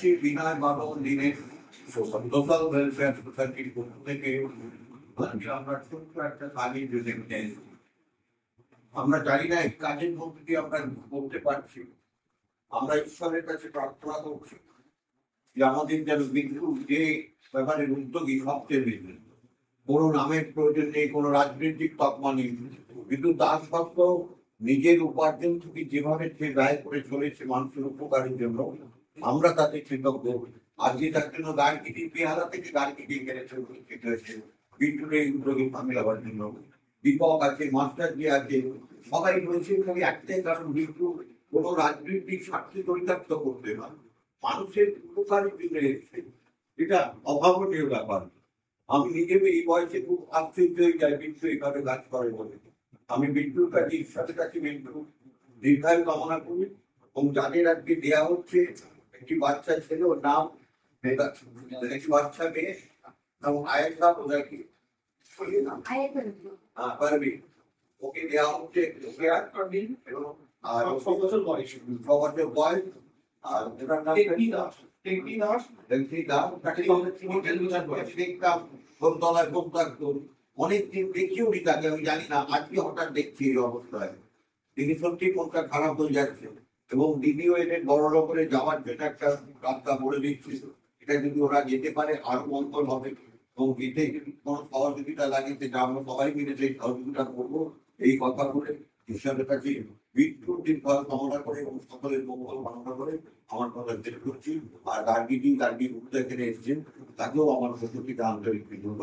আছি বিনয় বাদল দিনের social welfare সোসাইটির পক্ষ থেকে আমরা ছোট্ট একটা কাজে যেতে আমরা জানি না এই কাজের মধ্যে দিয়ে আমরা করতে পারছি। আমরা ঈশ্বরের কাছে প্রার্থনা করছি যে আমাদের যেন বিন্দু যে ব্যাপারে উদ্যোগী সবচেয়ে বেশি কোনো নামের প্রয়োজন নেই, কোনো রাজনৈতিক তকমা নেই। কিন্তু দাস ভক্ত নিজের উপার্জন থেকে যেভাবে সে ব্যয় করে চলেছে মানুষের উপকারের জন্য, আমরা তাতে কৃতজ্ঞ। আজকে তার জন্য গাড়িটি পেয়ারা থেকে গাড়িটি কেড়েছে বিদ্যুৎ এই উদ্যোগে সামিল হওয়ার জন্য। দীপক আছে, মাস্টার জি আছে, সবাই রয়েছে। একটাই কারণ, বিদ্যুৎ কোনো রাজনৈতিক স্বার্থে চরিতার্থ করতে না, মানুষের উপকারের জন্য এসেছে। এটা অভাবনীয় ব্যাপার। আমি নিজে এই বয়সে খুব আশ্চর্য হয়ে যাই বিদ্যুৎ এইভাবে কাজ করে বলে। আমি বিদ্যুৎ কাছে ঈশ্বরের কাছে বিদ্যুৎ দীর্ঘায়ু কামনা করি। এবং যাদের আজকে দেওয়া হচ্ছে একটি বাচ্চা ছেলে, ওর নাম একটি বাচ্চা মেয়ে, এবং আয়েশা বোঝায় কি পারবি, ওকে দেওয়া হচ্ছে আর 6 বছর বয়স। আর ওটার নাম অনেকদিন দেখিও নি তাকে, আমি জানি না, আজকে হঠাৎ দেখছি এই অবস্থায়। তিনি সত্যি মনটা খারাপ হয়ে যাচ্ছে। এবং দিদিও এদের বড় রকমের যাওয়ার জন্য একটা রাস্তা বলে দিচ্ছি। এটা যদি ওরা যেতে পারে আরো মঙ্গল হবে। এবং এতে যদি কোনো সহযোগিতা লাগে সেটা আমরা সবাই মিলে সেই সহযোগিতা করবো। এই কথা বলে ঈশ্বরের কাছে বিদ্যুৎ ফল কামনা করে এবং সকলের মঙ্গল কামনা করে আমার কথা শেষ করছি। আর গার্গী উঠতে এখানে এসেছেন, তাকেও আমার প্রতিটা আন্তরিক বিদ্যুৎ